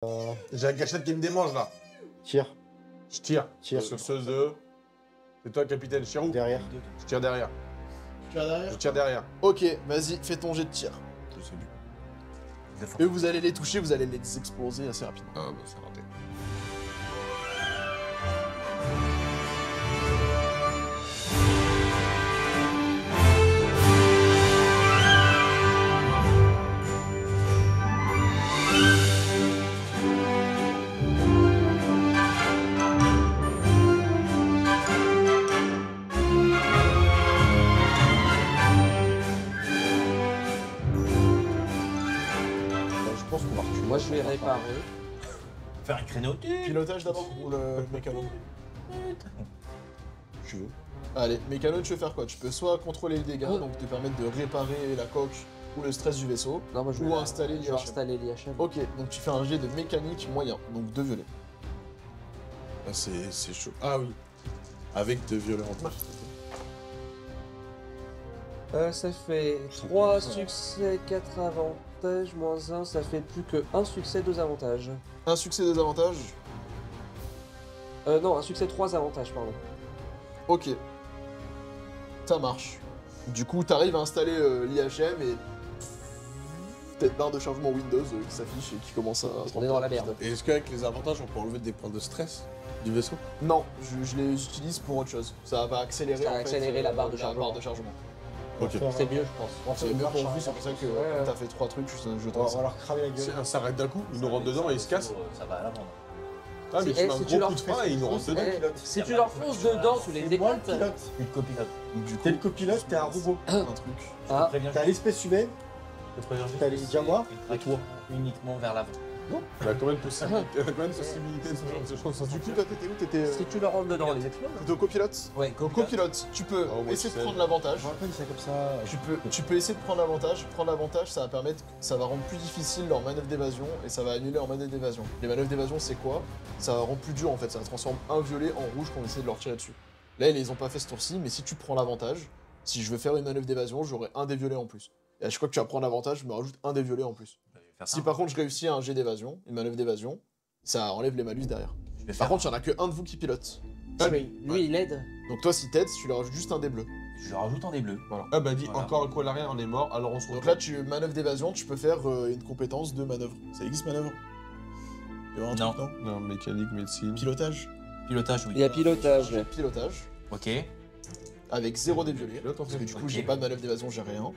J'ai la gâchette qui me démange là. Tire. Je tire. Tire. Sur ce de. C'est toi, capitaine. Je tire où? Derrière. Je tire derrière. Tu vas derrière? Je tire derrière. Ok, vas-y, fais ton jet de tir. Je sais plus. Et vous allez les toucher, vous allez les exploser assez rapidement. Ah bah c'est raté. Je pense qu'on va reculer. Moi, je vais réparer. Faire un créneau. Pilotage d'abord ou le mécano? Tu veux. Allez, mécano, tu veux faire quoi? Tu peux soit contrôler les dégâts, donc te permettre de réparer la coque ou le stress du vaisseau, Non, moi, je ou vais installer je vais l'IHM. installer l'IHM. Ok, donc tu fais un jet de mécanique moyen, donc 2 violets. Ah, c'est chaud. Ah oui. Avec 2 violets en plus. Ça fait 3 succès, 4 avantages, moins 1, ça fait plus que 1 succès, 2 avantages. Un succès, 2 avantages. Non, un succès, 3 avantages, pardon. Ok. Ça marche. Du coup, t'arrives à installer l'IHM et... Tête barre de chargement Windows qui s'affiche et qui commence à... On est dans la merde. Et est-ce qu'avec les avantages, on peut enlever des points de stress du vaisseau? Non, je les utilise pour autre chose. Ça va accélérer, Ça va en fait, accélérer la barre de chargement. Ok. C'est mieux, je pense. C'est mieux pour vous, c'est pour ça que Ouais. t'as fait 3 trucs, je On trouve va ça. leur cramer la gueule. Ça arrête d'un coup, ils nous rentrent dedans et ils se cassent. Ça va à l'avant. Ah mais Si- tu mets un si tu gros leur coup de frein et ils nous rentrent dedans. Si tu leur fonces dedans, tu les C'est moi le décomptes. pilote. Une copilote. Du coup, T'es le copilote, t'es un robot. un truc. Ah, Préviens. T'as l'espèce humaine. juste T'as les diamants. et toi uniquement vers l'avant. Il y a combien de possibilités, de ce chance Du coup, toi, t'étais où? T'étais si tu leur rentres dedans, les exploses. au copilote? Ouais, Copilote, tu peux Oh, ouais, essayer de c'est- prendre l'avantage. Je rappelle ça comme ça. Tu peux essayer de prendre l'avantage. Prendre l'avantage, ça va permettre, ça va rendre plus difficile leur manœuvre d'évasion et ça va annuler leur manœuvre d'évasion. Les manœuvres d'évasion, c'est quoi? Ça va rendre plus dur en fait. Ça transforme un violet en rouge quand on essaie de leur tirer dessus. Là, ils les ont pas fait ce tour-ci, mais si tu prends l'avantage, si je veux faire une manœuvre d'évasion, j'aurai un des violets en plus. Et à chaque fois que tu vas prendre l'avantage, je me rajoute un des violets en plus. Si par contre je réussis un jet d'évasion, une manœuvre d'évasion, ça enlève les malus derrière. Je vais Par faire. contre, il y en a que un de vous qui pilote. Ah, mais lui, il aide. Donc toi, si t'aides, tu lui rajoutes juste un dé bleu. Je rajoute en des bleus. Ah bah dit Voilà. encore un coup à l'arrière, on est mort, alors on se Donc retrouve. là, tu manœuvre d'évasion, tu peux faire une compétence de manœuvre. Ça existe manœuvre? Il y a un Non. truc, Non, mécanique, médecine. Pilotage. Pilotage, Il y oui. a pilotage. Pilotage. Ok. Avec 0 dé violets. Pilote, en Parce que fait. du coup, Ok. j'ai pas de manœuvre d'évasion, j'ai rien.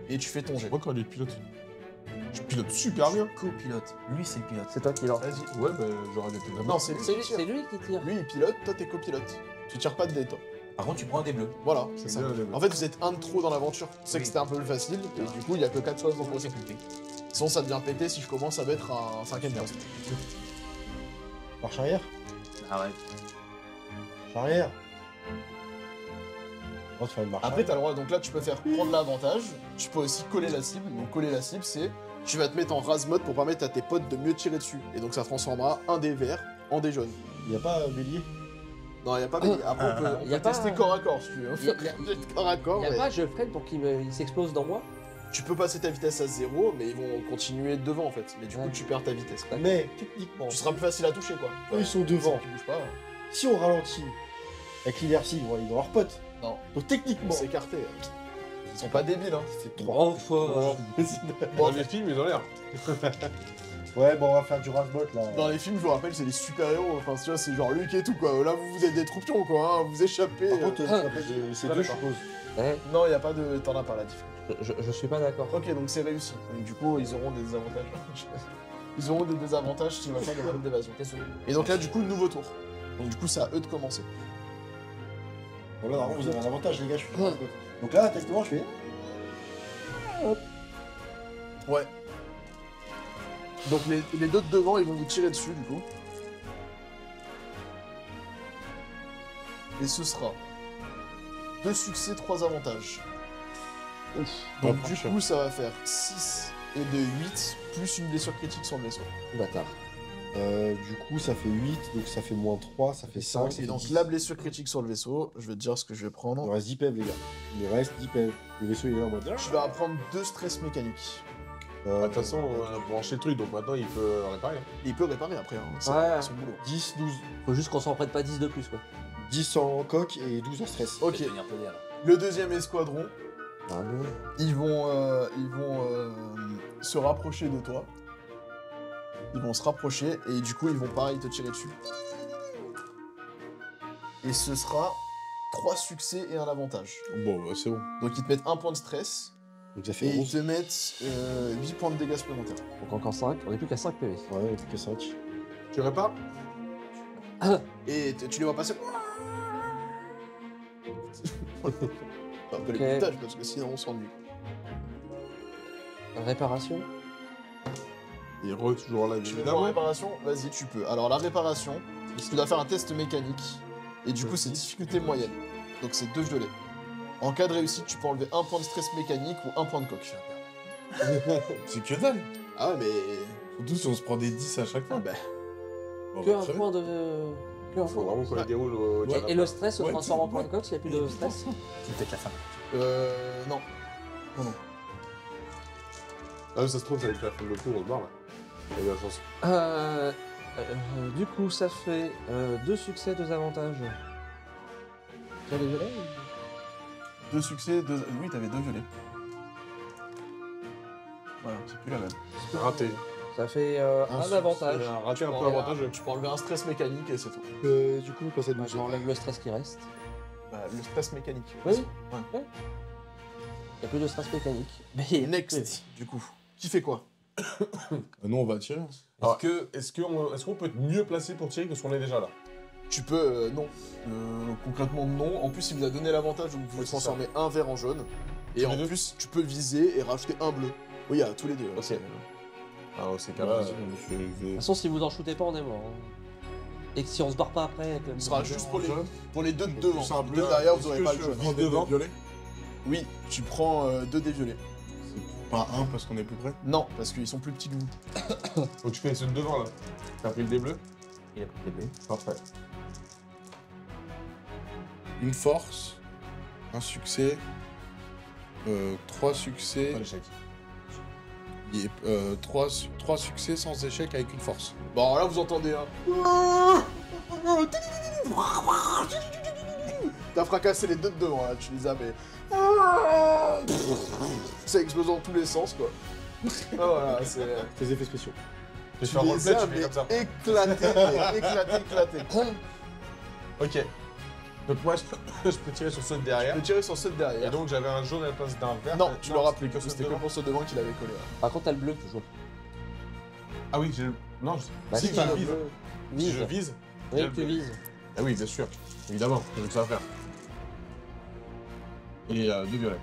Et tu fais ton jet. Moi quand il est pilote. Je pilote super bien. Co-pilote. Lui, c'est le pilote. C'est toi qui lance. Vas-y. Ouais, bah j'aurais été Non, c'est lui. C'est lui qui tire. Lui, il pilote, toi, t'es copilote. Tu tires pas de dé, toi. Par contre, tu prends un des bleus. Voilà, c'est ça. bien, bien. En fait, vous êtes un de trop dans l'aventure. Tu sais que Oui. c'était un peu le facile, et du coup, il y a que 4 choses dans le procès. Sinon, ça devient pété si je commence à mettre un 5ème poste. Marche arrière. Arrête. Marche arrière. On va te faire une marche Après, t'as le droit, donc là, tu peux faire prendre l'avantage. Tu peux aussi coller la cible. Donc, coller la cible, c'est tu vas te mettre en rase mode pour permettre à tes potes de mieux tirer dessus. Et donc, ça transformera un dé vert en dé jaune. Il y a pas bélier. Non, il a pas bélier. Après, on Y a peut pas- tester corps à corps si tu veux. Y a- Corps à corps, Il y a ouais. pas je freine pour qu'il il s'explose dans moi. Tu peux passer ta vitesse à 0, mais ils vont continuer devant en fait. Mais du coup, Ouais. tu perds ta vitesse. Mais techniquement, Tu seras plus facile à toucher quoi. eux ils sont devant. Qui bouge pas. Si on ralentit avec l'inertie, ils vont aller dans leurs potes. Non. Donc techniquement, Bon, c'est écarté. Ils sont pas débiles, hein. c'est 3. Dans les films, ils ont l'air. Ouais, bon, on va faire du rage-bot là. Dans les films, je vous rappelle, c'est les super-héros. Enfin, tu vois, c'est genre Luke et tout, quoi. Là, vous êtes des troupions, quoi. Hein. Vous échappez. Par contre, Ah. c'est Ah, deux, je d'accord. suppose. Ouais, Non, y a pas de. T'en as pas la diff. je suis pas d'accord. Ok, donc c'est réussi. Donc, du coup, ils auront des désavantages. Ils auront des désavantages s'ils vont faire des manœuvres d'évasion. Et donc là, du coup, nouveau tour. Donc, du coup, c'est à eux de commencer. Bon, là, normalement, vous avez un avantage, les gars, je suis rage-bot. Donc là, techniquement, je fais. Ouais. Donc, les deux de devant, ils vont vous tirer dessus, du coup. Et ce sera 2 succès, 3 avantages. Donc Ouais, du franchement. coup, ça va faire 6 et de 8, plus une blessure critique sur le vaisseau. Bâtard. Du coup, ça fait 8, donc ça fait moins 3, ça fait 5. Et donc la blessure critique sur le vaisseau, je vais te dire ce que je vais Il prendre. me reste 10 PV, les gars. Il me reste 10 PV. Le vaisseau, il est là en mode. Tu vas apprendre 2 stress mécaniques. De toute façon, on a branché le truc, donc maintenant il peut réparer. Il peut réparer après, hein. C'est Ouais. son boulot. 10, 12. Faut juste qu'on s'en prenne pas 10 de plus, quoi. 10 en coque et 12 en stress. Ok, Je vais tenir tenir, là. le deuxième escadron, Ah non. ils vont se rapprocher de toi. Ils vont se rapprocher et du coup ils vont pareil te tirer dessus. Et ce sera 3 succès et un avantage. Bon, bah, c'est bon. Donc ils te mettent 1 point de stress Donc ça et fait ils 11. te mettent 8 points de dégâts supplémentaires. Donc encore 5, on est plus qu'à 5 PV. Ouais, plus que 5. Tu répares? Et tu les vois passer. Un peu Ok. les montages parce que sinon on s'ennuie. Réparation. Il est toujours là, Tu veux faire évidemment. réparation? Vas-y, tu peux. Alors la réparation, tu dois faire un test mécanique. Et du coup, c'est difficulté moyenne. Donc c'est 2 violets. En cas de réussite, tu peux enlever 1 point de stress mécanique ou 1 point de coque. C'est que dalle. Ah ouais, mais. Surtout si on se prend des 10 à chaque fois. Bah, Bon, Que bah, un très point de. Que un Faut point. vraiment qu'on les déroule au Et le stress se Ouais, transforme en tu- point de coque s'il n'y a plus de stress. C'est peut-être la fin. non. Non, non. Ah, mais ça se trouve, ça va être la fin de tour, on se barre là. Il y a de la chance. Du coup, ça fait 2 succès, 2 avantages. Tu as les violets 2 succès, 2. Oui, t'avais 2 violets. Voilà, c'est plus la même. Raté. Ça fait un succès, avantage. un raté un peu Voilà. avantageux. Tu peux enlever un stress mécanique et c'est tout. Du coup, quand ça Bah, nous j'enlève le stress qui reste. Bah, le stress mécanique. Oui. Ouais. Il n'y a plus de stress mécanique. Mais Next, du coup. Qui fait quoi? Nous, on va tirer. Est-ce qu'on peut être mieux placé pour tirer que ce qu'on est déjà là? Tu peux, non. Concrètement, non. En plus, il vous a donné l'avantage, donc vous pouvez Ouais, c'est transformer un vert en jaune. Et Tous en les deux plus, tu peux viser et rajouter un bleu. Oui, à tous les deux. Ok. c'est- Alors, c'est cas-là, je de toute façon, si vous en shootez pas, on est mort. hein. Et que si on se barre pas après avec le. Ce sera juste pour les deux de Donc, devant. c'est un Les bleu. deux derrière, vous Est-ce n'aurez que pas je le jaune. prends devant violet? Oui, tu prends 2 des violets. Pas un parce qu'on est plus près. Non, parce qu'ils sont plus petits que vous. Donc tu fais ceux de devant là. T'as pris le dé bleu? Il a pris des bleus. Parfait. Une force, un succès, 3 succès, Pas l'échec. et 3 succès sans échec avec une force. Bon, alors là, vous entendez un. T'as fracassé les deux de devant, là, tu les as, mais. Ça explose dans tous les sens, quoi. Ah, voilà, c'est. Tes effets spéciaux. Je Tu fais un les roleplay, as, tu fais mais comme ça. éclaté. Ok. Donc moi, je peux tirer sur ceux de Tu derrière. peux tirer sur ceux de Et derrière. donc j'avais un jaune à la place d'un vert. Non, tu l'auras c'était plus. que ceux de C'était que devant. pour ceux devant qu'il avait collé. Ouais. Par contre, t'as le bleu toujours. Ah oui, j'ai. Non, Bah, si, t'as je le vise. bleu. Si je Vise. vise. Oui, j'ai le tu bleu. vises. Ah oui, bien sûr. Évidemment, c'est ce que ça va faire. Et 2 violets.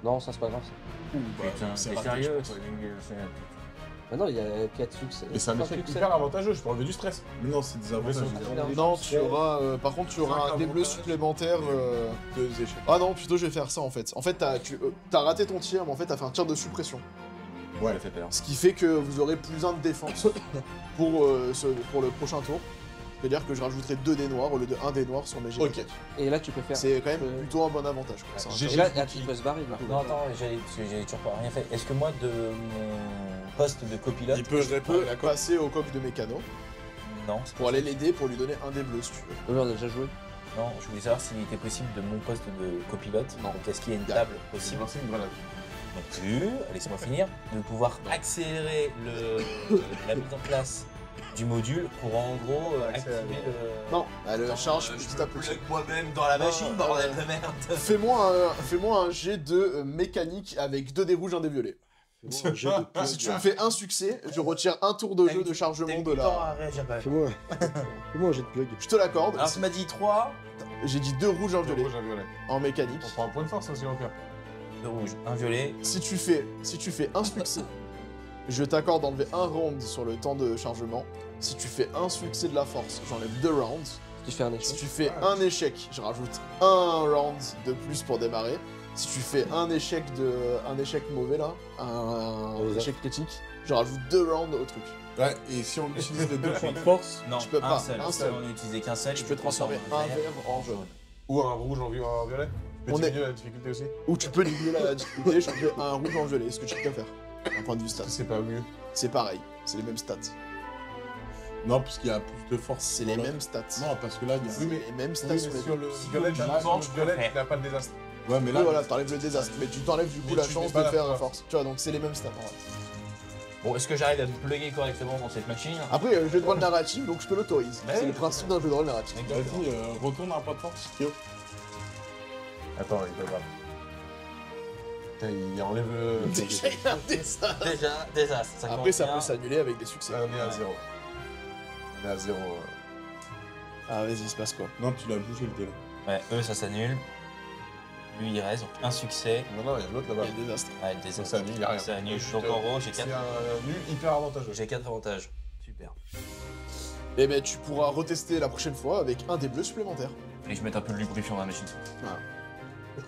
Non, ça c'est pas grave. Ça. Putain, c'est t'es raté, sérieux je pense. Maintenant, il y a 4 succès. Et c'est un 5 échec succès. hyper avantageux, je peux enlever du stress. Mais non, c'est des avantages. Non, tu auras. Par contre, tu auras Cinq des bleus avantages. supplémentaires. 2 échecs. Ah non, plutôt, je vais faire ça en fait. En fait, t'as raté ton tir, mais en fait, t'as fait un tir de suppression. Ouais. Ça fait peur. Ce qui fait que vous aurez plus 1 de défense pour le prochain tour. C'est-à-dire que je rajouterai 2 dés noirs au lieu de 1 dé noir sur mes jets. Ok. Et là, tu peux faire. C'est quand même plutôt un bon avantage. Quoi. C'est un J'ai- Et là, tu peux se barrer du coup. Non, attends, j'ai toujours pas rien fait. Est-ce que moi, de mon poste de copilote. Il peut Tu peux réparer la coque. passer au coq de mécano Non, pour aller l'aider pour lui donner un dé bleu si tu veux. Oui, on a déjà joué. non, je voulais savoir s'il était possible de mon poste de copilote. Non. Donc, est-ce qu'il y a une Y a- table possible C'est une grenade. Non plus, laissez-moi finir, de pouvoir accélérer la mise en place du module pour en gros activer le. Non, elle charge petit à petit. moi-même dans la machine, bordel de merde. Fais-moi un jet de mécanique avec 2 dés rouges, 1 dé violet. C'est bon, j'ai de plug. Si tu me fais un succès, je retire un tour de jeu de chargement de la. Fais-moi un jet de plug. Je te l'accorde. Alors tu m'as dit 3, J'ai dit 2 rouges, 1 violet Rouge, un violet. en mécanique. On prend un point de force aussi, au pire. de rouge, un violet. Si tu fais un succès, je t'accorde d'enlever un round sur le temps de chargement. Si tu fais un succès de la force, j'enlève 2 rounds. Tu fais un Si échec. tu fais un échec, je rajoute un round de plus pour démarrer. Si tu fais un échec mauvais là, un Les échec critique, je rajoute 2 rounds au truc. Ouais, et si on utilise les 2 points de force, Non, Tu peux un pas, seul. un seul. On n'utilisait qu'un seul. Tu peux transformer un vert en jaune. Ou un rouge en violet. Tu peux On est- diminuer la difficulté aussi. Ou tu peux diminuer la difficulté et changer un rouge en violet, ce que tu peux faire. d'un point de vue stats. C'est pas mieux. C'est pareil, c'est les mêmes stats. Non, parce qu'il y a plus de force. C'est les mêmes stats. Non, parce que là, il y a. C'est les mêmes stats Oui, sur mais les sur deux. le violet, Psychologiquement, sur le violet, je il n'a pas de désastre. Ouais, mais Oui, là. voilà, t'enlèves le désastre, mais tu t'enlèves du coup Mais la tu chance fais pas de la faire force. force. Tu vois, donc c'est les mêmes stats en vrai. Bon, est-ce que j'arrive à me plugger correctement dans cette machine? Après, jeu de rôle narratif, donc je te l'autorise. Bah C'est oui, le principe d'un jeu de rôle narratif. Exactement. Vas-y, retourne un point de force, Kyo. Attends, il est pas grave. Putain, il enlève Déjà, il y a un désastre. Déjà, désastre. Ça Après, ça commence peut bien. s'annuler avec des succès. On est à 0. On est à 0. Ah, vas-y, il se passe quoi? Non, tu l'as bougé le délai. Ouais, eux, ça s'annule. Lui, il reste, donc un succès. Non, il y a l'autre Il là-bas. y a un désastre. Ouais, Donc désastre. ça annule, il n'y a rien. Ça annule. Juste, Donc en gros, j'ai c'est 4 un nul hyper avantageux. avantages. Super. Et ben, tu pourras retester la prochaine fois avec un des bleus supplémentaires. Et je mets un peu de lubrifiant dans la machine.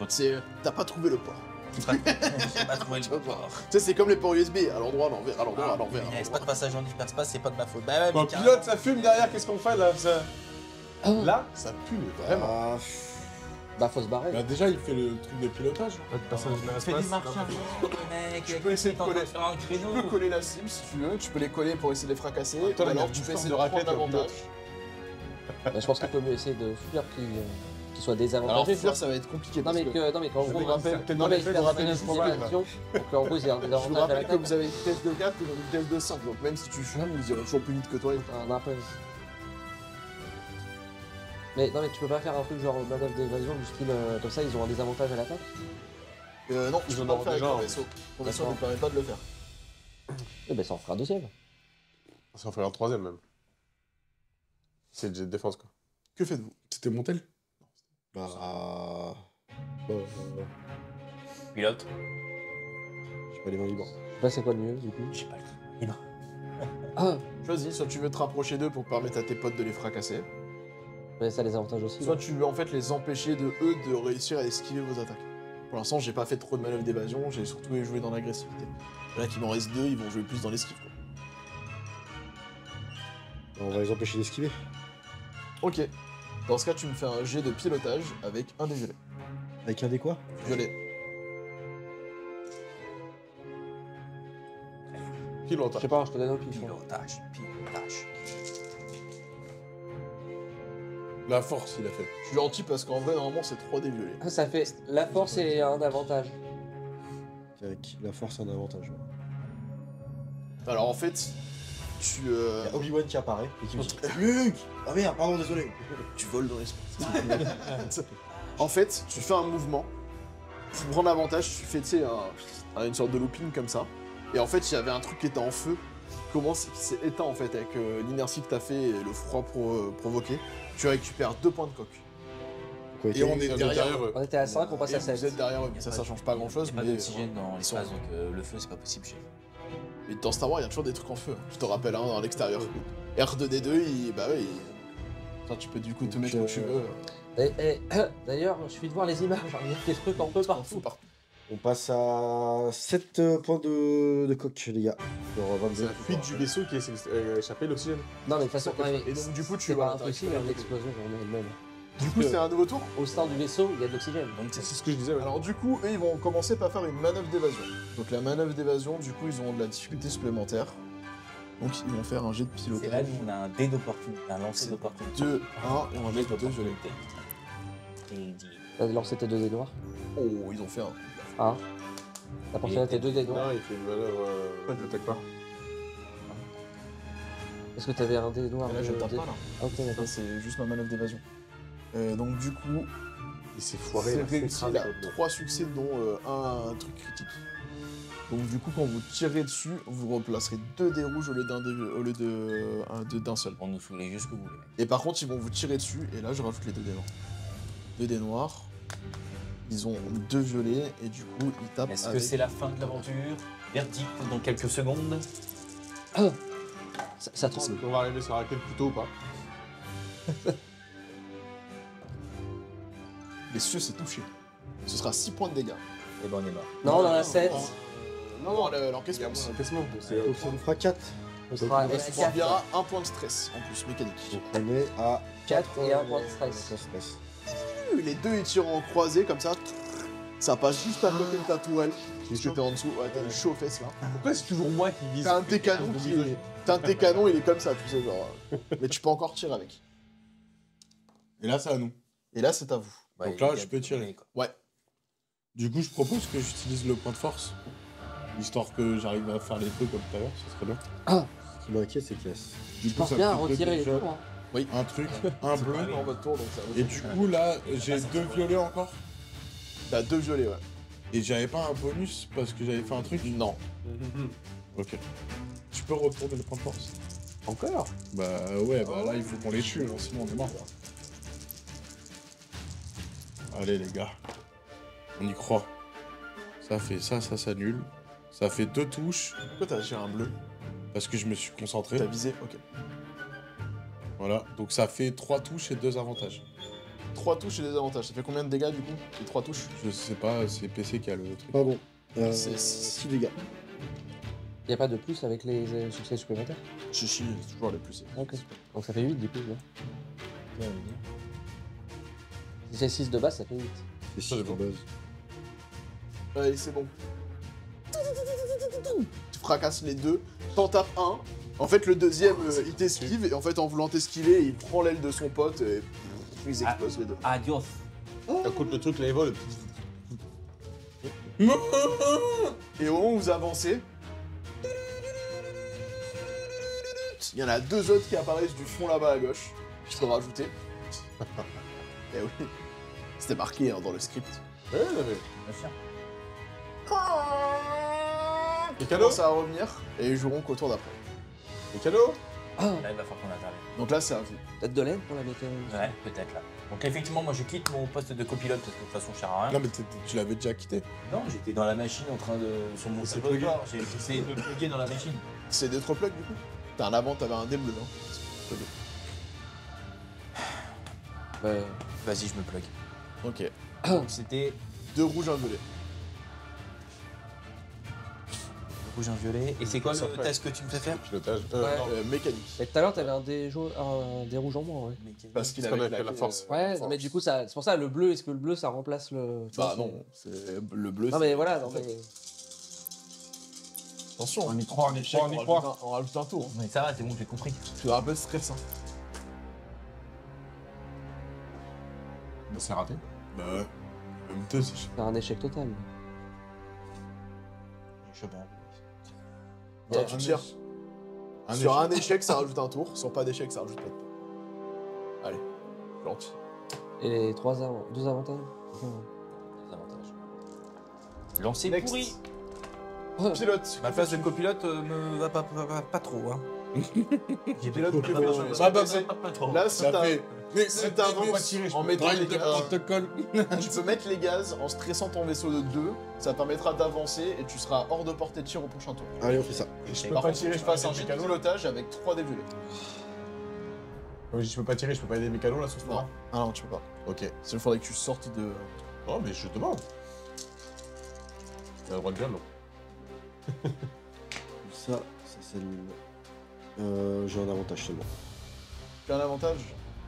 C'est. T'as pas trouvé le port. J'ai pas trouvé le Tu vas port. voir. Tu sais, c'est comme les ports USB, à l'endroit, à l'envers, à l'endroit, à l'envers. Il n'y a pas de passage en hyperspace, c'est pas de ma faute. Bah ouais, Bon, mais carrément. pilote, ça fume derrière, qu'est-ce qu'on fait là ça... Là, ça pue, vraiment. Ah, Bah, faut se barrer. Bah, déjà, il fait le truc de pilotage. Fais du marche mec. Tu peux essayer de coller. Faire un Tu peux créneau. coller la cible si tu veux, tu peux les coller pour essayer de les fracasser, Toi, ou là, il y a alors une tu peux sorte essayer de de raquette, prendre un l'avantage. Bah, je pense qu'il peut mieux essayer de fuir qu'il soit Alors désavantagé. fuir, ça va être compliqué Non parce mais, que... non mais qu'en Je gros, vous rappelle quel non mais effet il de faut rappel une du programme, là. situation pour qu'en gros il y ait un Je vous désavantage à rappelle la que tête. vous avez une vitesse de 4 et une vitesse de 5, donc même si tu fumes, ils iront toujours plus vite que toi. Un peu. Mais non mais tu peux pas faire un truc genre manœuvre d'évasion du style comme ça ils ont un désavantage à l'attaque. Non, Ils tu en peux pas le auront faire avec déjà ton un. vaisseau. Ton vaisseau D'accord. ne permet pas de le faire. Eh ben ça en fera un deuxième. Ça en fait un troisième même. C'est le jet de défense quoi. Que faites-vous? C'était mon tel. bah. Pilote. J'ai pas les mains libres. Je sais pas c'est quoi le mieux du coup. J'ai pas le temps. Libre. Ah Choisis, soit tu veux te rapprocher d'eux pour permettre à tes potes de les fracasser, mais ça a les avantages aussi. soit tu veux en fait les empêcher de eux de réussir à esquiver vos attaques. Pour l'instant, j'ai pas fait trop de manœuvres d'évasion, j'ai surtout joué dans l'agressivité. Là qu'il m'en reste 2, ils vont jouer plus dans l'esquive quoi. On va les empêcher d'esquiver. Ok. Dans ce cas, tu me fais un jet de pilotage avec un des violets. Avec un des quoi? Violet. Je Pilotage. sais pas, je te donne un pif. Pilotage. Pilotage. La force, il a fait. Je suis gentil parce qu'en vrai, normalement, c'est 3 des violets. Ah, ça fait la force et un avantage. Avec la force, un avantage. Ouais. Alors en fait, tu, Il y a Obi-Wan qui apparaît et qui me dit Luke! Ah merde, pardon, désolé. tu voles dans l'espace. En fait, tu fais un mouvement. Pour prendre l'avantage, tu fais, tu sais, une sorte de looping comme ça. Et en fait, il y avait un truc qui était en feu. Qui s'est éteint en fait avec l'inertie que t'as fait et le froid provoqué. Tu récupères 2 points de coque. Quoi, Et on est On est derrière. derrière eux. On était à 5, on passe Et à vous 7. êtes derrière eux, mais ça change pas grand chose. Il n'y a pas mais, d'oxygène dans ils sont- l'espace, donc le feu, c'est pas possible chez Mais dans Star Wars, il y a toujours des trucs en feu. Je te rappelle, hein, dans l'extérieur. R2D2, bah oui. Enfin, tu peux du coup te mettre où tu veux. D'ailleurs, je suis de voir les images, il y a des trucs en peu T'en fous partout. partout. On passe à 7 points de coque, les gars. Sur C'est 22. la fuite du vaisseau qui est échappé l'oxygène. Non mais de toute façon, Et donc du coup, tu c'est pas vas impossible une explosion en elle-même. Du coup, c'est un nouveau tour. Au sein du vaisseau, il y a de l'oxygène. Donc C'est ce que je disais. ouais. Alors du coup, eux, ils vont commencer par faire une manœuvre d'évasion. Donc la manœuvre d'évasion, du coup, ils ont de la difficulté supplémentaire. Donc ils vont faire un jet de c'est là pilotage. où on a un dé d'opportunité, un lancer d'opportunité. 2, 1, et on va mettre 2 violets. Et il dit Alors c'était 2 dés noirs. Oh, ils ont fait un. Ah. La prochaine était 2 dés noirs. Non, il fait une manœuvre. Je l'attaque pas. Est-ce que t'avais un dé noir Et là, je tape pas là. Ah, ok, Ça, d'accord. c'est juste ma manœuvre d'évasion. Donc du coup, Il s'est foiré. c'est là, réussi, écrasé, il a quoi. 3 succès dont un truc critique. Donc du coup, quand vous tirez dessus, vous replacerez 2 dés rouges au lieu d'un seul. on nous fout jusqu'au bout, les mecs. Et par contre, ils vont vous tirer dessus, et là, je rajoute les 2 dés noirs. 2 dés noirs, ils ont 2 violets, et du coup, ils tapent Est-ce que avec... c'est la fin de l'aventure? Verdict dans quelques secondes. Ça tremble. On va arriver sur quel couteau ou pas? Messieurs, c'est touché. Ce sera 6 points de dégâts. Et ben on est mort. Non, on en a 7. Non, Il y a l'encaissement. un encaissement. Donc ça nous fera 4. On sera Il subira 1 point de stress, en plus, mécanique. Donc on est à 4 et 1 point de stress. stress. Les deux, ils tirent en croisé, comme ça. Ça passe juste à côté de ta tourelle. Parce que t'es en dessous. Ouais, t'as le chaud aux fesses là. Pourquoi c'est toujours moi qui vise? T'as un de tes canons qui est... T'as un de tes canons, il est comme ça, tu sais, genre. Mais tu peux encore tirer avec. Et là, c'est à nous. Et là, c'est à vous. Donc là, je peux tirer. Ouais. Du coup, je propose que j'utilise le point de force. Histoire que j'arrive à faire les trucs comme tout à l'heure, ce serait bien. Ce qui m'inquiète, c'est qu'il y a. Du Je pense bien à retirer les déjà tours. Hein. un truc, un bleu. En votre tour, donc ça va. Et du coup, là, j'ai 2 violets encore. T'as 2 violets, ouais. Et j'avais pas un bonus parce que j'avais fait un truc. Non. Ok. Tu peux retourner le point de force. Encore? Bah ouais, bah là, il faut qu'on les tue, hein, sinon on est mort. Allez, les gars. On y croit. Ça fait ça s'annule. Ça fait 2 touches Pourquoi t'as tiré un bleu? parce que je me suis concentré. T'as visé? Ok. Voilà, donc ça fait 3 touches et 2 avantages. 3 touches et des avantages. Ça fait combien de dégâts du coup? Les 3 touches? Je sais pas, c'est PC qui a le truc. Pardon. C'est 6 dégâts. Y a pas de plus avec les succès supplémentaires? Chichi, c'est toujours les plus. Ok. Donc ça fait 8 du coup, là. Si c'est 6 de base, ça fait 8. C'est 6 de base. Allez, c'est bon. Tu fracasses les deux, t'en tapes un. En fait, le deuxième, il t'esquive, et en fait, en voulant t'esquiver, il prend l'aile de son pote, et ils explosent les deux. Adios. Écoute, le truc, là, il vole. Et au moment où vous avancez, il y en a 2 autres qui apparaissent du fond là-bas à gauche. Je peux rajouter. Eh oui. C'était marqué hein, dans le script. Ouais, mais. Bien sûr. Les Ils cadeaux? commencent à revenir, et ils joueront qu'au tour d'après. Les cadeaux? Ah, Là, il va falloir qu'on intervienne. Donc là, c'est à vous. peut-être de l'aide pour la météo. Ouais, peut-être là. Donc effectivement, moi je quitte mon poste de copilote parce que de toute façon je sers à rien. Non, mais tu l'avais déjà quitté. Non, j'étais dans la machine en train de. Sur mon C'est tableau de plugué. bord. J'ai essayé de me plugger dans la machine. C'est des trop plugs du coup. T'as un avant, t'avais un dé bleu. Hein. Vas-y, je me plug. Ok. Donc c'était 2 rouges, 1 violet. rouge, un violet. Et c'est quoi Ça le fait. test que tu me fais faire? Pilotage. Ouais. Non. Mécanique. Et tout à l'heure, t'avais un dé rouge en moins, ouais. Parce qu'il Parce qu'on avait a fait la force. Ouais, mais du coup, ça, c'est pour ça, le bleu, est-ce que le bleu, ça remplace le... Bah non, c'est le bleu. Non, mais voilà, non, mais... Attention, On y croit, on y croit, on y croit. on rajoute un tour. Hein. Mais ça va, c'est bon, j'ai compris. Tu es un peu stressant. Bah, c'est raté. Bah ouais. Même 2, c'est C'est un échec total. J'ai chopé un. Tiens, tu tires. Sur un échec, ça rajoute un tour. Sur pas d'échec, ça rajoute pas de tour. Allez, gentil. Et les 2 avantages? Des avantages. Lancer Next. pourri. Pilote. Ma place de copilote me va pas trop, hein. J'ai Pilote, pas pilote. pas trop. Là, si t'as... Si t'avances en mettant les Drive de gaz, protocole. tu peux mettre les gaz en stressant ton vaisseau de 2. Ça permettra d'avancer et tu seras hors de portée de tir au prochain tour. Allez, on fait ça. Je Par contre, tu fasses un jet de pilotage avec 3 dés violets. Je peux pas tirer, je peux pas aider mes canons là sur ce Non. moment. Ah non, tu peux pas. Ok. Il faudrait que tu sortes de... Non, mais je demande. T'as le droit de dire non. Ça s'annule. J'ai un avantage seulement. Tu as un avantage?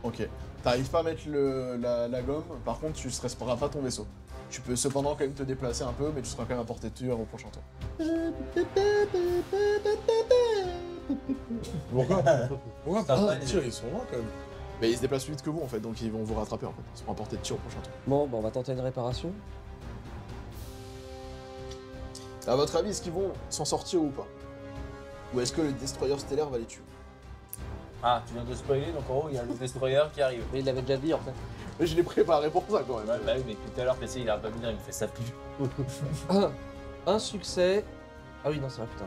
Ok. T'arrives pas à mettre la gomme, par contre tu stresseras pas ton vaisseau. Tu peux cependant quand même te déplacer un peu, mais tu seras quand même à portée de tir au prochain tour. Pourquoi Ça va, les tirs, ils sont loin quand même. Mais ils se déplacent plus vite que vous en fait, donc ils vont vous rattraper en fait. Ils seront à portée de tir au prochain tour. Bon, bah on va tenter une réparation. À votre avis, est-ce qu'ils vont s'en sortir ou pas? Ou est-ce que le destroyer stellaire va les tuer? Ah, tu viens de spoiler, donc en gros, il y a le destroyer qui arrive. Mais il l'avait déjà dit en fait. Mais je l'ai préparé pour ça quand même. Bah oui, mais tout à l'heure, PC, il a pas venir, il me fait ça plus. Un succès. Ah oui, non, c'est vrai, putain.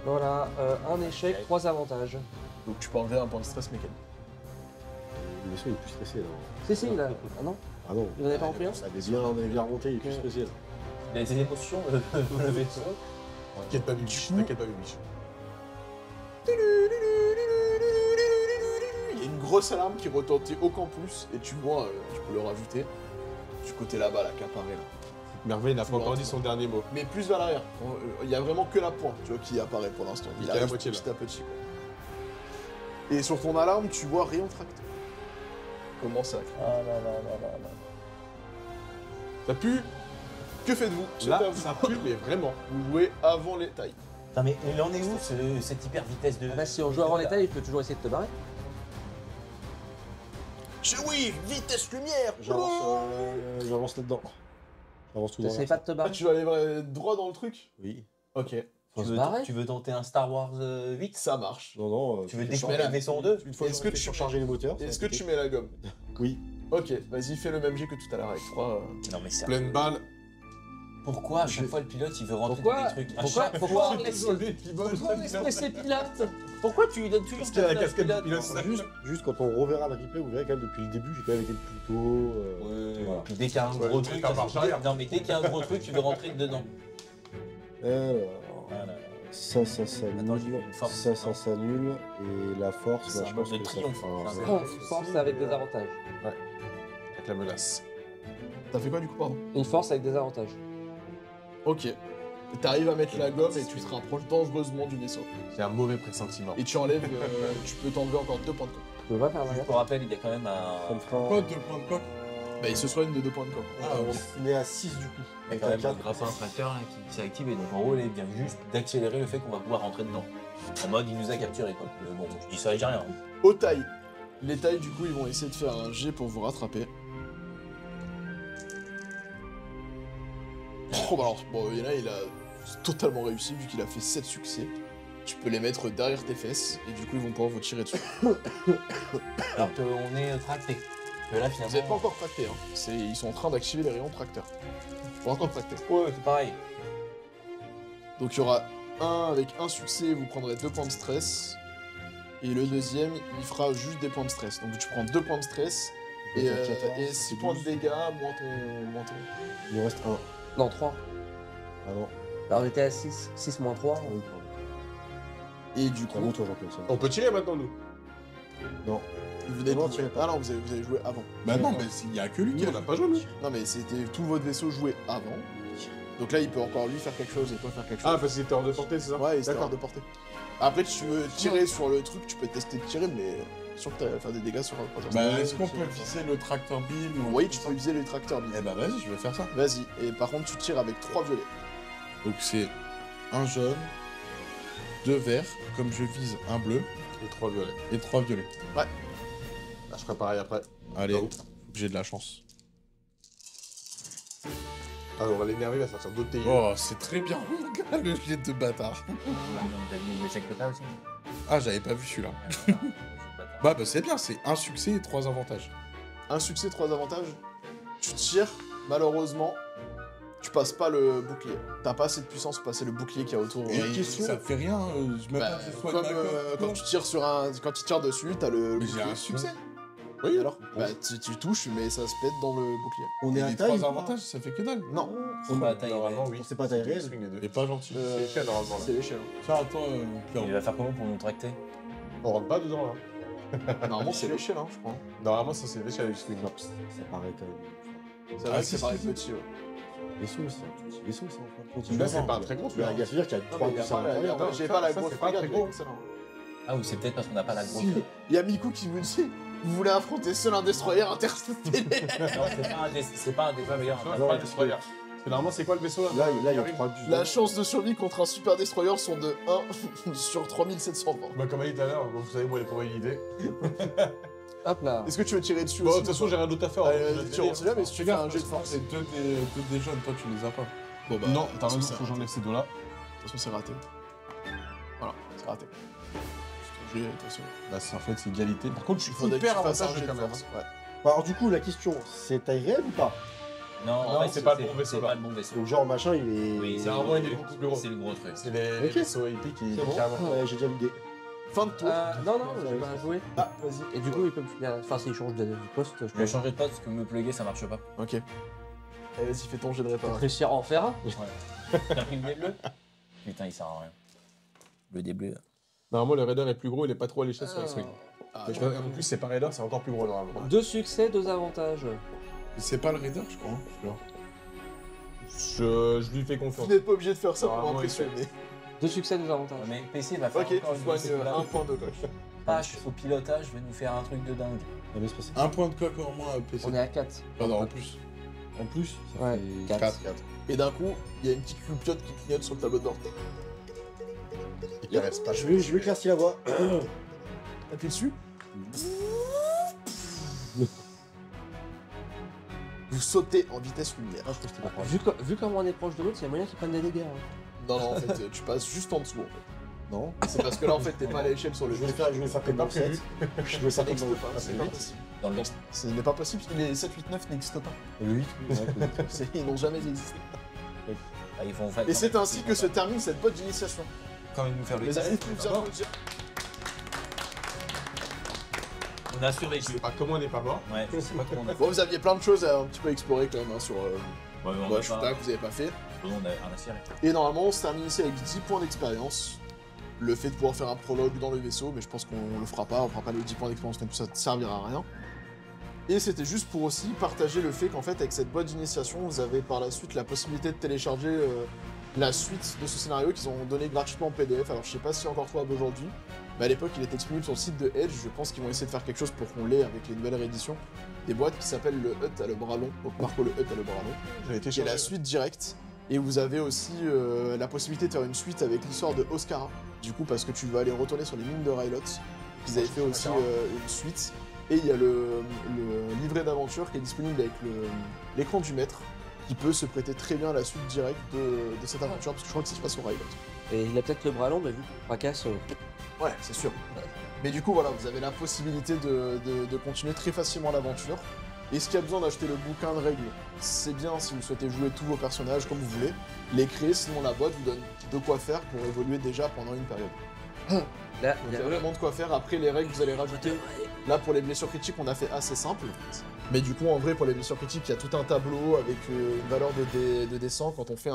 Voilà, un échec, 3 avantages. Donc tu peux enlever un point de stress mécanique. Le vaisseau il est plus stressé là. Si, il a... Ah non? Ah non. Vous en avez pas repris un? On avait bien remonté, il est plus Ok. stressé là. Il a des émotions, le vaisseau. T'inquiète pas, Bibiche. T'inquiète pas, Bibiche. Il y a une grosse alarme qui retentit au campus, et tu vois, tu peux le rajouter, du côté là-bas, là, qui apparaît là. Merveille n'a pas encore dit son dernier mot. Mais plus vers l'arrière. Il y a vraiment que la pointe, tu vois, qui apparaît pour l'instant. Il Il est à la arrive moitié, petit à petit. Quoi. Et sur ton alarme, tu vois rayon tracteur. Comment ça? Ah là là là là là. Ça pue. Que faites-vous? C'est Là, à vous. ça pue, mais vraiment. Vous jouez avant les tailles. Putain, mais il en est où cette hyper vitesse de. Ah bah, si on joue avant les tailles, il peut toujours essayer de te barrer. Oui, vitesse lumière. J'avance là-dedans. J'avance tout dans T'essayes pas de te Ah, barrer. tu vas aller droit dans le truc? Oui. Ok, Faut se barrer. Tu veux tenter un Star Wars 8? ça marche. Non, non. Tu veux fais découper changer- le vaisseau en deux? Une fois Est-ce que que tu tu surcharger les moteurs. ça Est-ce va que tu péter. mets la gomme? Oui. Ok, vas-y, fais le même jet que tout à l'heure avec 3. Non, mais c'est. Pleine balle. Pourquoi à chaque fois le pilote il veut rentrer Pourquoi dans des trucs? À Pourquoi chaque Pourquoi fois, on laisse Désolé, Thibaut. Pourquoi on laisse laisser pilote? Pourquoi tu lui donnes toujours Parce qu'il a la ta place casquette pilote? du pilote. Juste quand on reverra le replay, vous verrez quand même depuis le début, j'ai quand même été le plus tôt. Ouais, Voilà. puis dès qu'il y a un Ouais, gros tu truc, fais un marche arrière. non mais dès qu'il y a un gros truc, tu veux rentrer dedans. Alors, Voilà. ça s'annule. Attends, j'ai fait une force. Ça s'annule. Et la force, C'est bah, un je mode pense de que ça triomphe. fera- C'est un Force avec des avantages. Avec la menace. T'as fait quoi du coup, pardon? Une force avec des avantages. Ok. T'arrives à mettre la gomme et tu te rapproches dangereusement du vaisseau. J'ai un mauvais pressentiment. Et tu enlèves, tu peux t'enlever encore 2 points de coque. Tu peux pas faire un Juste gaffe. pour rappel, il y a quand même Ça me un. fera. Pas 2 points de coque. Bah, il se soigne de 2 points de coque. On est à 6 du coup. Il y a quand même un grappin tracteur là, qui s'est activé. Donc en gros, il vient juste d'accélérer le fait qu'on va pouvoir rentrer dedans. En mode, il nous a capturé quoi. Bon, je dis ça et j'ai rien. Aux tailles. Les tailles, du coup, ils vont essayer de faire un jet pour vous rattraper. Oh, bah alors, bon, et là, il a totalement réussi vu qu'il a fait 7 succès. Tu peux les mettre derrière tes fesses et du coup, ils vont pouvoir vous tirer dessus. Alors qu'on est tracté. Que là Vous finalement. n'êtes pas encore tracté, hein. Ils sont en train d'activer les rayons tracteurs. Pas encore tracté. Ouais, c'est pareil. Donc il y aura un avec un succès, vous prendrez 2 points de stress. Et le deuxième, il fera juste des points de stress. Donc tu prends 2 points de stress et 6 points de dégâts moins ton. Il nous reste 1. Non, 3. Ah non. Alors on était à 6. 6 moins 3. Ah oui, pardon. Et du C'est à coup, vous, toi, Jean-Pierre. On peut tirer maintenant, nous. Non. vous venez de Non, jouer. tirez pas. Ah non, vous avez joué avant. Bah non, mais il y a que lui qui Nous, a on n'a pas joué, nous. Non mais c'était tout votre vaisseau joué avant. Donc là, il peut encore lui faire quelque chose et toi faire quelque chose. Ah, parce qu'il était hors de portée, c'est ça? Ouais, il D'accord. hors de portée. Après, tu veux tirer sur le truc, tu peux tester de tirer, mais sûr que t'vas faire des dégâts sur un projet. Bah, est-ce qu'on peut viser le tracteur bill ou... Oui, tu peux viser les tracteurs. Eh bah, vas-y, je vais faire ça. Vas-y, et par contre, tu tires avec 3 violets. Donc, c'est un jaune, 2 verts, comme je vise un bleu, Et 3 violets. et 3 violets. Là, je ferai pareil après. Allez, Oh. faut que j'ai de la chance. Ah, on va l'énerver, il va sortir d'autres TI. Oh, c'est très bien, regarde le jet de bâtard. T'as mis l'échec total aussi. Ah, j'avais pas vu celui-là. Bah, c'est bien, c'est un succès et 3 avantages. Un succès, 3 avantages. Tu tires, malheureusement, tu passes pas le bouclier. T'as pas assez de puissance pour passer le bouclier qu'il y a autour. Et question. ça fait rien, je me Bah, pas que ce soit comme de ma coque. quand tu tires sur un, quand tu tires dessus, t'as le Mais j'ai bouclier. un succès. Oui, alors bah, tu touches, mais ça se pète dans le bouclier. On est Et à les taille. 3 avantages, ça fait que dalle. Non, On va tailler. Normalement, oui. C'est pas taille réelle. Swing les deux. Et pas gentil. C'est l'échelle, normalement, là. c'est l'échelle. Tiens, attends, Pierre. Il va faire comment pour nous tracter? On rentre pas dedans, là. Normalement, c'est l'échelle, hein, je crois. Normalement, ça, c'est l'échelle avec swing. Ça paraît quand même. C'est vrai que si, c'est pareil si. petit, ouais. Vaisseau, c'est un tout petit vaisseau, ça. En fait. Là, c'est pas un très gros, tu vois. Il y a dire qu'il y a 3 mais il y a puissants à pas la- l'intérieur. Attends, j'ai pas la ça, grosse c'est pas frégate, très gros. mais excellent. Ah, ou c'est peut-être parce qu'on n'a pas la grosse. Si. Il y a Miku qui me dit vous voulez affronter seul un destroyer interstellaire. Non, c'est pas un des meilleurs. Tu vois, pas un destroyer. Parce que normalement, c'est quoi le vaisseau, là? Là, il y a arrive. 3 du. La chance de survie contre un super destroyer sont de 1 sur 3700 points. Bah, comme elle dit tout à l'heure, vous savez, moi, les probabilités. Hop là. Est-ce que tu veux tirer dessus Bon, de aussi toute façon, j'ai rien d'autre à faire. Allez, hein. vas-y, tire, on sait jamais, si tu fais un jet de force. C'est deux des jeunes, toi tu les as pas. Bon bah, Non, t'as de toute raison, façon, faut que j'enlève ces deux-là. De toute façon, c'est raté. Voilà, c'est raté. C'est ton jet, attention. Là, c'est en fait, c'est égalité. Par contre, je suis Il faudrait que hyper tu fasses un avantageux jet quand de même. force. Ouais. Alors, du coup, la question, c'est taille réelle ou pas? Non, Non, en fait, c'est pas le bon vaisseau, C'est là. pas le bon vaisseau. Donc, genre, machin, il est. Oui, C'est vraiment une beaucoup plus gros. C'est le gros truc. C'est les Ok. vaisseaux épiques qui C'est bon. carrément. Ouais, j'ai déjà l'idée. Fin de tour. Non, non, j'ai pas joué. Ah, vas-y. Et du coup, il peut me filer. Enfin, s'il change de poste, je Je peux vais changer de poste parce que me plugger ça marche pas. Ok. Allez, vas-y, fais ton jet de réparation. réussir à en faire un. T'as pris le dé bleu? Putain, il sert à rien. Le dé bleu. Normalement, le raider est plus gros, il est pas trop à l'échelle sur le swing. Ah, Mais en plus, c'est pas raider, c'est encore plus gros normalement. 2 succès, 2 avantages. C'est pas le raider, je crois. celui-là. Je lui fais confiance. Vous n'êtes pas obligé de faire ça pour Normalement, m'impressionner. 2 succès, 2 avantages. Mais PC va faire Ok, encore tu une soignes grosse un point de coche. H au pilotage va nous faire un truc de dingue. Ça va se passer. Un point de coque en moins à PC. On est à 4. Pardon, en plus. En plus, ça Ouais, fait 4. 4. Et d'un coup, il y a une petite cloupiote qui clignote sur le tableau de bord. Il reste pas. Je vais éclaircir la voix. T'appuies dessus. Vous sautez en vitesse lumière. Ah, je crois que c'était pas grave. Vu comment on est proche de l'autre, il y a moyen qu'ils prennent des dégâts. Hein. Non, non, en fait, tu passes juste en dessous. En fait. Non. C'est parce que là, en fait, t'es pas à l'échelle sur le Je jeu. vais faire comme dans le 7. Je vais Ça faire comme dans n'existe le pas, c'est pas possible. Dans le Ce n'est pas possible, les 7, 8, 9 n'existent pas. le 8. Ils n'ont jamais existé. Ils vont Et c'est ainsi que se termine cette boîte d'initiation. quand même nous faire le Les amis, test. vous applaudir. On a Je survécu. sais pas comment on n'est pas mort. Ouais, je sais pas comment on a fait. Bon, vous aviez plein de choses à un petit peu explorer quand même hein, sur Ouais, mais on bah, a Shuta pas... que vous avez pas fait. On a rien à cirer. Et normalement, on se termine ici avec 10 points d'expérience. Le fait de pouvoir faire un prologue dans le vaisseau, mais je pense qu'on le fera pas, on fera pas les 10 points d'expérience, donc ça ne servira à rien. Et c'était juste pour aussi partager le fait qu'en fait, avec cette boîte d'initiation, vous avez par la suite la possibilité de télécharger la suite de ce scénario qu'ils ont donné gratuitement en PDF. Alors je sais pas si encore trouvable aujourd'hui, mais à l'époque il était disponible sur le site de Edge. Je pense qu'ils vont essayer de faire quelque chose pour qu'on l'ait avec les nouvelles rééditions. Des boîtes qui s'appellent le Hut à le bras long, donc Marco le Hut à le bras long. J'ai été Qui est la suite directe. Et vous avez aussi la possibilité de faire une suite avec l'histoire de Oscara. Du coup, parce que tu vas aller retourner sur les mines de Rylot. Ils avaient fait aussi une suite. Et il y a le livret d'aventure qui est disponible avec l'écran du maître, qui peut se prêter très bien à la suite directe de cette aventure, parce que je crois que ça se passe sur Rylot. Et il a peut-être le bras long, mais vu qu'on fracasse. Ouais, c'est sûr. Mais du coup, voilà, vous avez la possibilité de continuer très facilement l'aventure. Est-ce qu'il y a besoin d'acheter le bouquin de règles? C'est bien si vous souhaitez jouer tous vos personnages comme vous voulez, les créer, sinon la boîte vous donne de quoi faire pour évoluer déjà pendant une période. Là, Donc il y a vraiment de quoi faire, après les règles vous allez rajouter. Là pour les blessures critiques on a fait assez simple, mais du coup en vrai pour les blessures critiques il y a tout un tableau avec une valeur de descent. Quand on fait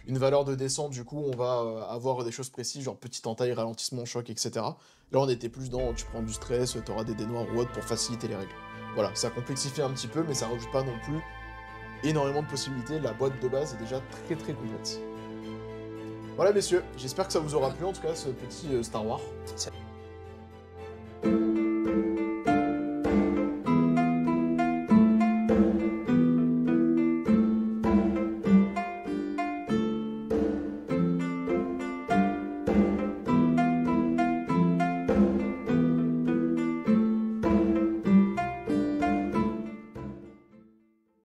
une valeur de descente du coup on va avoir des choses précises genre petite entaille, ralentissement, choc, etc. Là on était plus dans tu prends du stress, t'auras des dés noirs ou autre pour faciliter les règles. Voilà, ça complexifie un petit peu mais ça rajoute pas non plus énormément de possibilités. La boîte de base est déjà très très complète. Voilà messieurs, j'espère que ça vous aura plu en tout cas ce petit Star Wars.